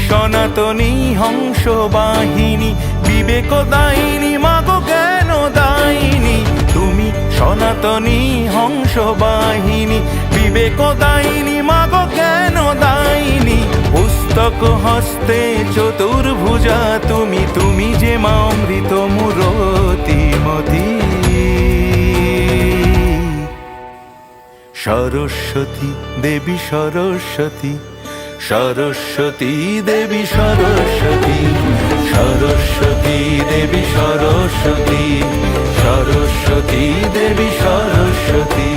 সনাতনী হংস বাহিনী, বিবেক দায়িনী মাগো জ্ঞান দায়িনী। তুমি সনাতনী হংস বাহিনী, বিবেক দায়িনী মাগো জ্ঞান দায়িনী। পুস্তক হস্তে চতুর্ভুজা তুমি, তুমি যে মা অমৃত মূরতিমতী। সরস্বতী দেবী সরস্বতী, সরস্বতী দেবী সরস্বতী, সরস্বতী দেবী সরস্বতী, সরস্বতী দেবী সরস্বতী।